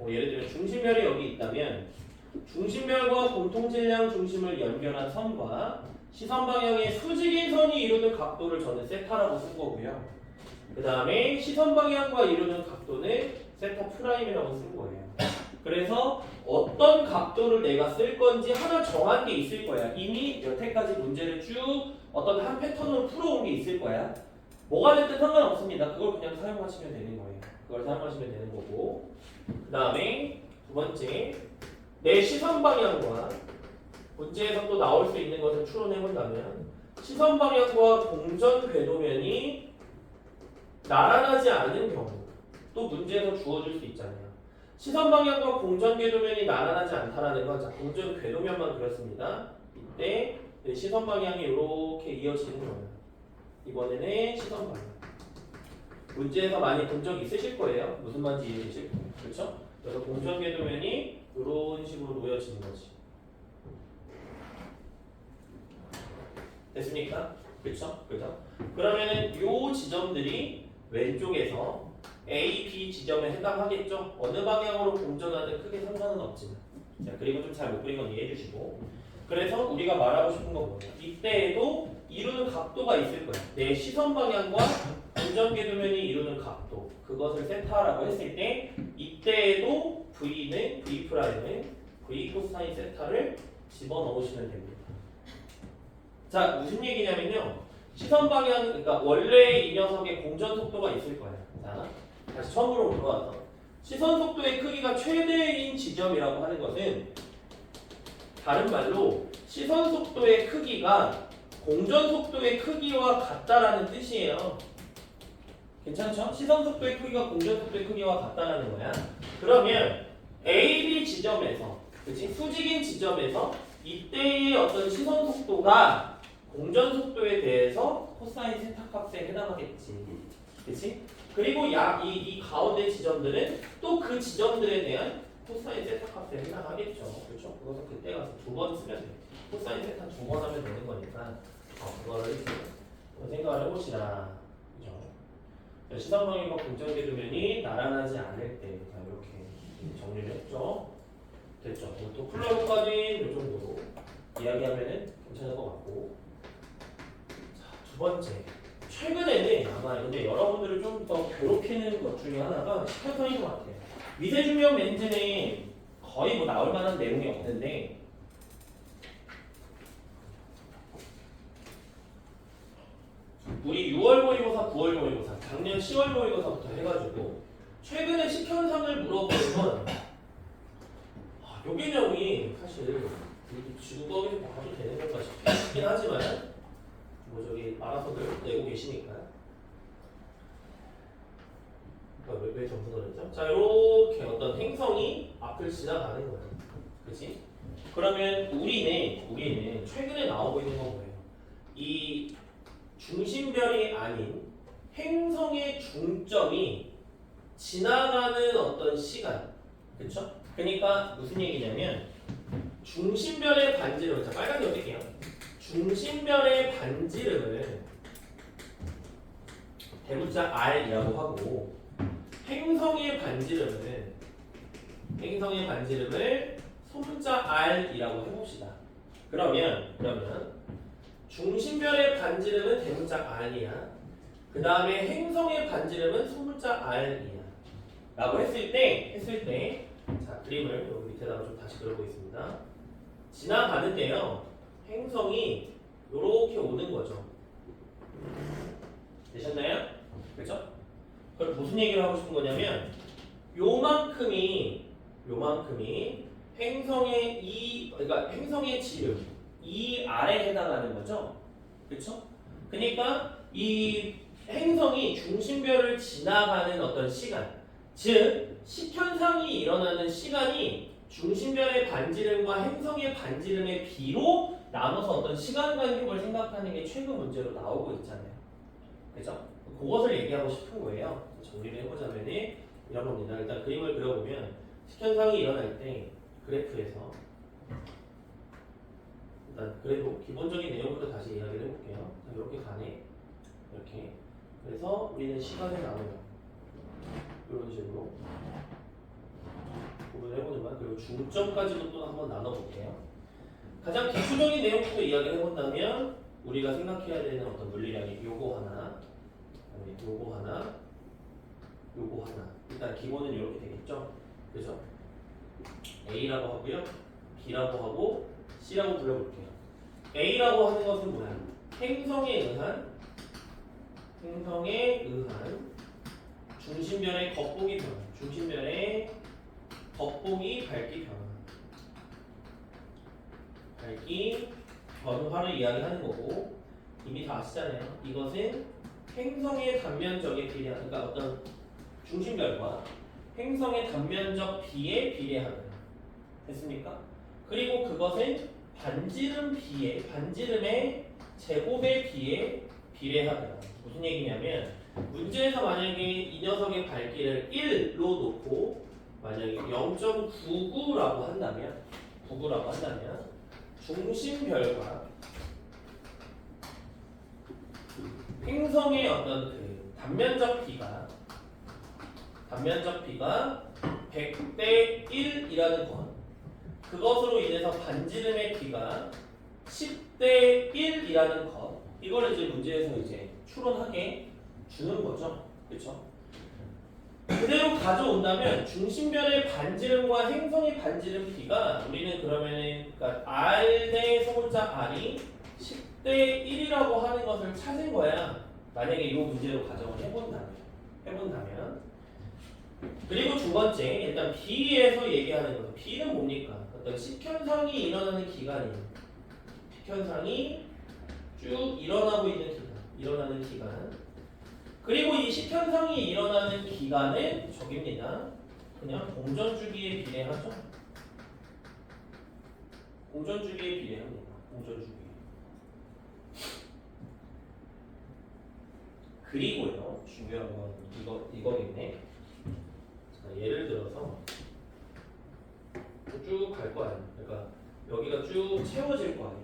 S1: 뭐 예를 들면 중심별이 여기 있다면 중심별과 공통질량 중심을 연결한 선과 시선 방향의 수직인 선이 이루는 각도를 저는 세타라고 쓴 거고요. 그 다음에 시선 방향과 이루는 각도는 세타 프라임이라고 쓴 거예요. 그래서 어떤 각도를 내가 쓸 건지 하나 정한 게 있을 거야. 이미 여태까지 문제를 쭉 어떤 한 패턴으로 풀어온 게 있을 거야. 뭐가 됐든 상관없습니다. 그걸 그냥 사용하시면 되는 거예요. 그걸 사용하시면 되는 거고. 그 다음에 두 번째, 내 시선 방향과 문제에서 또 나올 수 있는 것을 추론해본다면 시선 방향과 공전 궤도면이 나란하지 않은 경우 또 문제에서 주어질 수 있잖아요. 시선 방향과 공전 궤도면이 나란하지 않다라는 건 자, 공전 궤도면만 그렇습니다. 이때 내 시선 방향이 이렇게 이어지는 거예요. 이번에는 시선 방향. 문제에서 많이 본 적 있으실 거예요. 무슨 말인지 이해되실 거예요. 그렇죠? 그래서 공전 궤도면이 이런 식으로 놓여지는 거지. 됐습니까? 그렇죠? 그죠? 그러면은 요 지점들이 왼쪽에서 A, B 지점에 해당하겠죠? 어느 방향으로 공전하든 크게 상관은 없지만. 자, 그리고 좀 잘 못 그린 건 이해해 주시고. 그래서 우리가 말하고 싶은 건 뭐냐? 이때에도 이루는 각도가 있을 거야. 내 시선 방향과 공전궤도면이 이루는 각도. 그것을 세타라고 했을 때 이때에도 V는 V 코사인 세타를 집어넣으시면 됩니다. 자, 무슨 얘기냐면요. 시선 방향, 그러니까 원래 이 녀석의 공전 속도가 있을 거야. 자, 다시 처음으로 돌아와서 시선 속도의 크기가 최대인 지점이라고 하는 것은 다른 말로 시선 속도의 크기가 공전 속도의 크기와 같다라는 뜻이에요. 괜찮죠? 시선 속도의 크기가 공전 속도의 크기와 같다라는 거야. 그러면 A, B 지점에서, 그치? 수직인 지점에서 이때의 어떤 시선 속도가 공전 속도에 대해서 코사인 세타 값에 해당하겠지. 그치? 그리고 이 가운데 지점들은 또 그 지점들에 대한 코사인 세타 값을 해당하겠죠. 그렇죠? 그것은 그때 가서 두 번 쓰면 돼. 코사인 세타 두 번 하면 되는 거니까 그거를 이제 생각을 해보시라. 그죠? 시선방향과 공정계 도면이 나란하지 않을 때 이렇게 정리를 했죠. 됐죠? 또 플러그까지 이 정도로 이야기하면은 괜찮을 것 같고. 자, 두 번째. 최근에는 아마 근데 여러분들을 좀 더 괴롭히는 것 중에 하나가 시각성인 것 같아요. 미세중력 렌즈는 거의 뭐 나올 만한 내용이 없는데 우리 6월 모의고사, 9월 모의고사, 작년 10월 모의고사부터 해가지고 최근에 식현상을 물어보면 요 개념이 사실 지구법에서 봐도 되는 건가 싶긴 하지만 뭐 저기 알아서들 내고 계시니까 왜 점수를 했죠? 자 이렇게 어떤 행성이 앞을 지나가는 거예요. 그치? 그러면 우리는 최근에 나오고 있는 건 뭐예요? 이 중심별이 아닌 행성의 중점이 지나가는 어떤 시간, 그렇죠? 그러니까 무슨 얘기냐면 중심별의 반지름, 자 빨간색 어떻게요? 중심별의 반지름을 대문자 R이라고 하고 행성의 반지름을 소문자 R이라고 해봅시다. 그러면 중심별의 반지름은 대문자 R이야. 그 다음에 행성의 반지름은 소문자 R이야. 라고 했을 때 자 그림을 여기 밑에다가 좀 다시 그려보겠습니다. 지나가는데요. 행성이 요렇게 오는 거죠. 되셨나요? 그렇죠? 그럼 무슨 얘기를 하고 싶은 거냐면 요만큼이 행성의 그러니까 행성의 지름 이 아래에 해당하는 거죠. 그렇죠? 그러니까 이 행성이 중심별을 지나가는 어떤 시간, 즉 식현상이 일어나는 시간이 중심별의 반지름과 행성의 반지름의 비로 나눠서 어떤 시간 간격을 생각하는 게 최근 문제로 나오고 있잖아요. 그죠? 그것을 얘기하고 싶은 거예요. 정리를 해보자면 이런 겁니다. 일단 그림을 그려보면 식현상이 일어날 때 그래프에서 일단 그래도 기본적인 내용부터 다시 이야기를 해볼게요. 자, 이렇게 가네. 이렇게. 그래서 우리는 시간을 나눠요. 이런 식으로 구분을 해보는 거야. 그리고 중점까지도 또 한번 나눠볼게요. 가장 기초적인 내용부터 이야기를 해본다면 우리가 생각해야 되는 어떤 물리량이 요거 하나, 요거 하나. 일단 기본은 이렇게 되겠죠. 그죠? A라고 하고요, B라고 하고 C라고 불러볼게요. A라고 하는 것은 뭐야? 행성에 의한 중심별의 겉보기 변화. 중심별의 겉보기 밝기 변화. 밝기 변화를 이야기하는 거고 이미 다 아시잖아요. 이것은 행성의 단면적에 비례하는, 그러니까 어떤 중심별과 행성의 단면적 비에 비례하는. 됐습니까? 그리고 그것은 반지름의 제곱에 비해 비례하다. 무슨 얘기냐면 문제에서 만약에 이 녀석의 밝기를 1로 놓고 만약에 0.99라고 한다면 중심별과 행성의 어떤 그 단면적 비가 100대 1이라는 것, 그것으로 인해서 반지름의 비가 10대 1이라는 것, 이걸 이제 문제에서 이제 추론하게 주는 거죠. 그렇죠? 그대로 가져온다면 중심별의 반지름과 행성의 반지름 비가 우리는 그러면은 그러니까 R 대 소문자 R이 10대 1이라고 하는 것을 찾은 거야. 만약에 이 문제로 가정을 해본다면. 그리고 두 번째, 일단 B에서 얘기하는 거. B는 뭡니까? 어떤 식현상이 일어나는 기간이에요. 식현상이 쭉 일어나는 기간. 그리고 이 식현상이 일어나는 기간은 저깁니다. 그냥 공전주기에 비례하죠. 공전주기에 비례합니다. 공전주기. 그리고요, 중요한 건 이거겠네. 자, 예를 들어서 쭉 갈 거 아니야. 그러니까 여기가 쭉 채워질 거 아니야.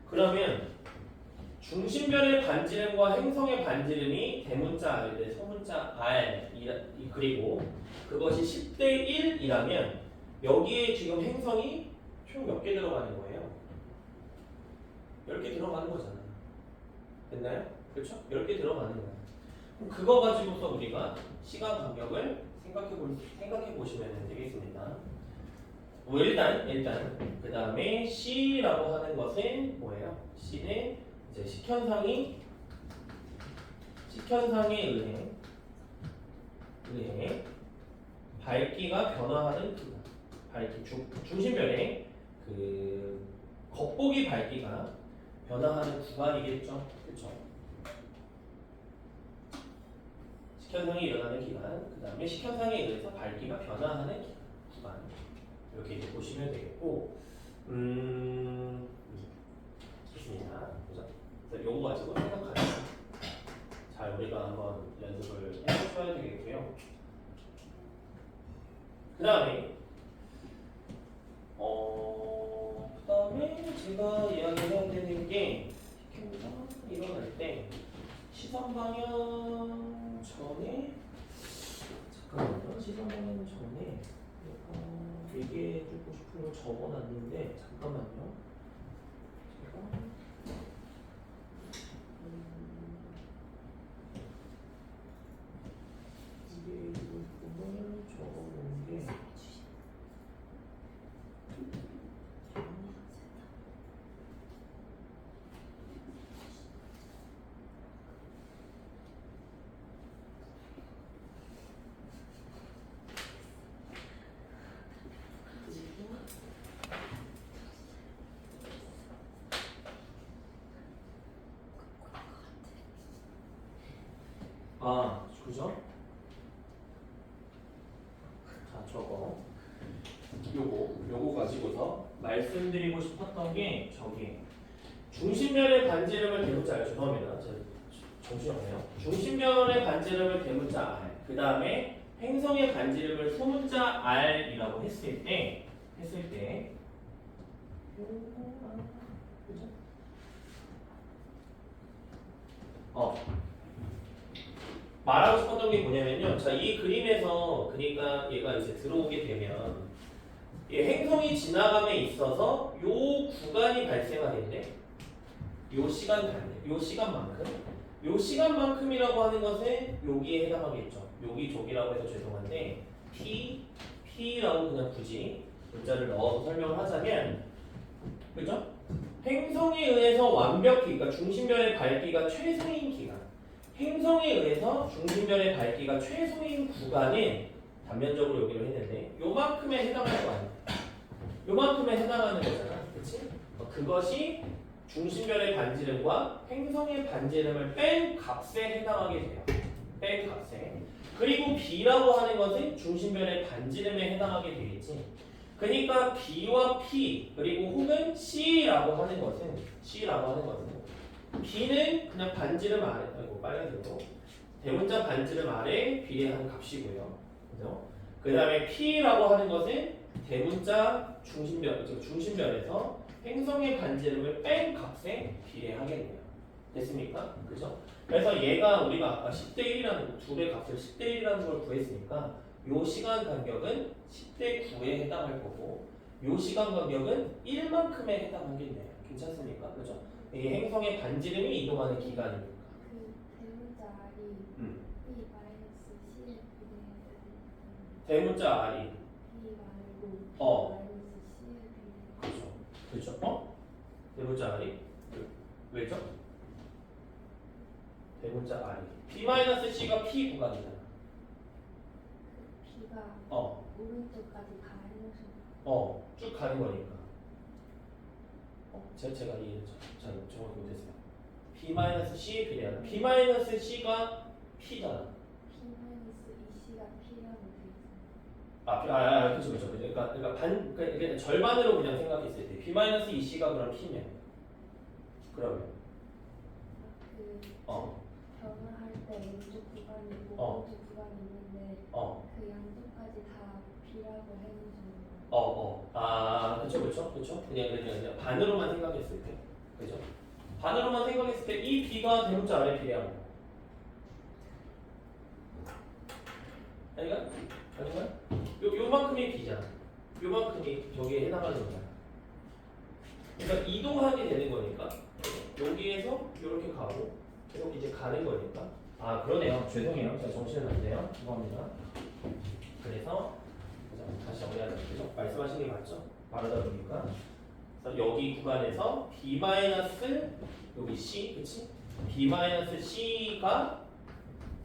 S1: 그러면 중심변의 반지름과 행성의 반지름이 대문자 R 대 소문자 R 그리고 그것이 10대 1이라면 여기에 지금 행성이 총 몇 개 들어가는 거예요? 10개 들어가는 거잖아. 됐나요? 그렇죠? 10개 들어가는 거야. 그럼 그거 가지고서 우리가 시간 간격을 생각해 보시면 되겠습니다. 뭐 일단 그 다음에 C라고 하는 것은 뭐예요? C는 이제 식현상에 의해 밝기가 변화하는 기간, 밝기 중심변의 그 겉보기 밝기가 변화하는 구간이겠죠, 그렇죠? 식현상이 일어나는 기간, 그 다음에 식현상에 의해서 밝기가 변화하는 구간 이렇게 이제 보시면 되겠고, 좋습니다. 그래서 요거 가지고 생각하시면 잘 우리가 한번 연습을 해보셔야 되겠고요. 그 다음에 제가 이야기해야 되는 게 일어날 때 시선 방향 전에 잠깐만요. 시선 방향 전에 얘기해주고 싶은 걸 적어놨는데 잠깐만요. 제가 얘기해주고 싶은 걸 적어놓은 게 그죠? 자, 요거 가지고서 말씀드리고 싶었던 게 저기 중심면의 반지름을 대문자 죄송합니다. 정신없네요. 중심면의 반지름을 대문자 R, 그 다음에 행성의 반지름을 소문자 R이라고 했을 때 그죠? 말하고 싶었던 게 뭐냐면요. 자, 이 그림에서 그러니까 얘가 이제 들어오게 되면 이 행성이 지나감에 있어서 요 구간이 발생하는데 요 시간만큼이라고 하는 것은 여기에 해당하겠죠. 여기 족이라고 해서 죄송한데 P라고 그냥 굳이 문자를 넣어서 설명을 하자면 그죠? 행성에 의해서 완벽히 그러니까 중심변의 밝기가 최소인 기간 행성에 의해서 중심변의 밝기가 최소인 구간은 단면적으로 여기로 했는데 요만큼에 해당할 거 아니야. 요만큼에 해당하는 거잖아. 그치? 그것이 중심변의 반지름과 행성의 반지름을 뺀 값에 해당하게 돼요. 뺀 값에. 그리고 B라고 하는 것은 중심변의 반지름에 해당하게 되겠지. 그러니까 B와 P 그리고 혹은 C라고 하는 것은 B는 그냥 반지름 아래, 빨간색으로 대문자 반지름 아래 비례하는 값이고요. 그죠? 그 다음에 P라고 하는 것은 대문자 중심변에서 행성의 반지름을 뺀 값에 비례하겠네요. 됐습니까? 그죠? 그래서 얘가 우리가 아까 10대 1이라는 둘의 값을 10대 1이라는 걸 구했으니까 요 시간 간격은 10대 9에 해당할 거고 요 시간 간격은 1만큼에 해당하겠네요. 괜찮습니까? 그죠? 이게 행성의 반지름이 이동하는 기간이니까.
S3: 그 대문자 R이 B 마이너스 C에 비례해서
S1: 대문자 R이
S3: B 말고
S1: 어.
S3: 마이너스 C에 비례해서
S1: 그렇죠? 대문자 R이 왜죠? 대문자 R이 B-C가 P 구간이잖아.
S3: B가
S1: 어.
S3: 오른쪽까지 가면서
S1: 쭉 가는 거니까. 제가 이해했죠. 잘 정확히 못했어요. B-C에 비례하는 B-C가 P잖아.
S3: B 마이너스 2C가 P라고 돼 있습니다.
S1: 그렇죠. 그러니까 절반으로 그냥 생각했을 때 B-2C가 그럼 P면 그러면
S3: 그
S1: 어.
S3: 변화할 때 왼쪽 구간이 있고
S1: 어.
S3: 오른쪽 구간이 있는데
S1: 어.
S3: 그 양쪽까지 다 B라고 해놓으시는 거예요.
S1: 아, 그쵸. 그냥 반으로만 생각했을 때. 그죠? 반으로만 생각했을 때 이 B가 대문자 아래 비례한 거. 아니가? 요만큼이 B잖아. 요만큼이 저기에 해당하는 거잖아. 그러니까 이동하게 되는 거니까 여기에서 이렇게 가고 계속 이제 가는 거니까. 아, 그러네요. 죄송해요. 제가 정신을 놨네요. 죄송합니다. 그래서 다시 정리하자. 그죠? 말씀하신 게 맞죠? 말하다 보니까. 그래서 여기 구간에서 B- 여기 C, 그치? B-C가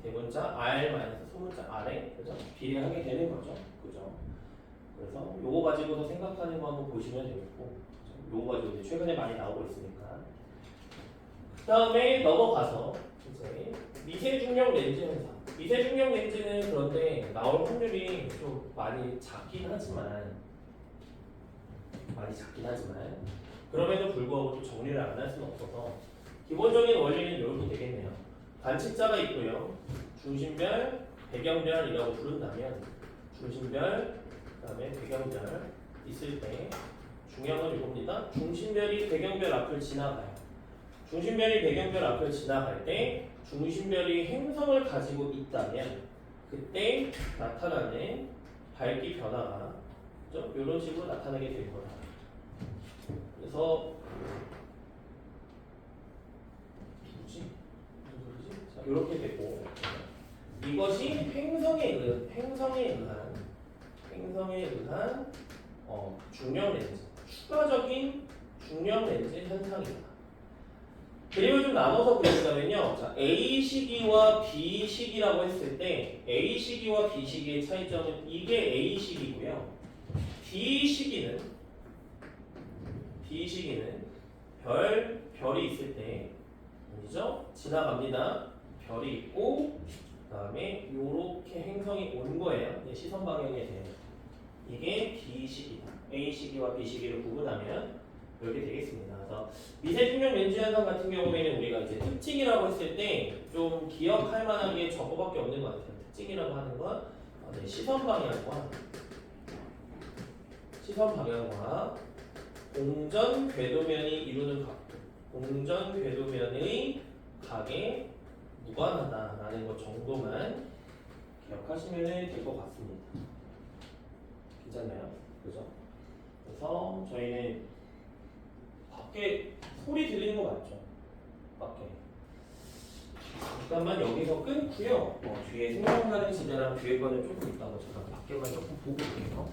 S1: 대문자 R- 소문자 R에 그죠? 비례하게 되는 거죠. 그죠? 그래서 요거 가지고서 생각하는 거 한번 보시면 되겠고, 그죠? 요거 가지고 이제 최근에 많이 나오고 있으니까. 그 다음에 넘어가서 이제 미세중력 렌즈 현상. 미세중력 렌즈는 그런데 나올 확률이 좀 많이 작긴 하지만 그럼에도 불구하고 또 정리를 안 할 수는 없어서 기본적인 원리는 이렇게 되겠네요. 관측자가 있고요. 중심별, 배경별이라고 부른다면 중심별, 그다음에 배경별 있을 때 중요한 건 이겁니다. 중심별이 배경별 앞을 지나가요. 중심별이 배경별 앞을 지나갈 때 중심별이 행성을 가지고 있다면 그때 나타나는 밝기 변화가 이런 식으로 나타나게 될 거다. 그래서 자, 이렇게 되고 이것이 행성에 의한 중력 렌즈, 추가적인 중력 렌즈 현상이다. 그림을 좀 나눠서 그려보자면요. 자, A 시기와 B 시기라고 했을 때 A 시기와 B 시기의 차이점은 이게 A 시기고요. B 시기는 별이 있을 때 아니죠? 지나갑니다. 별이 있고 그다음에 요렇게 행성이 온 거예요. 시선 방향에 대해 이게 B 시기다. A 시기와 B 시기를 구분하면 이렇게 되겠습니다. 그래서 미세중력 렌즈 현상 같은 경우에는 우리가 이제 특징이라고 했을 때 좀 기억할 만한 게 저거밖에 없는 것 같아요. 특징이라고 하는 건 시선 방향과 공전 궤도면이 이루는 각도, 공전 궤도면의 각에 무관하다라는 것 정도만 기억하시면 될 것 같습니다. 괜찮나요? 그죠? 그래서 저희는 밖에 소리 들리는 거 맞죠? 밖에. 잠깐만 여기서 끊고요. 뒤에 생각나는 지대랑 뒤에 거는 조금 있다가 잠깐 밖에만 조금 보고 올게요.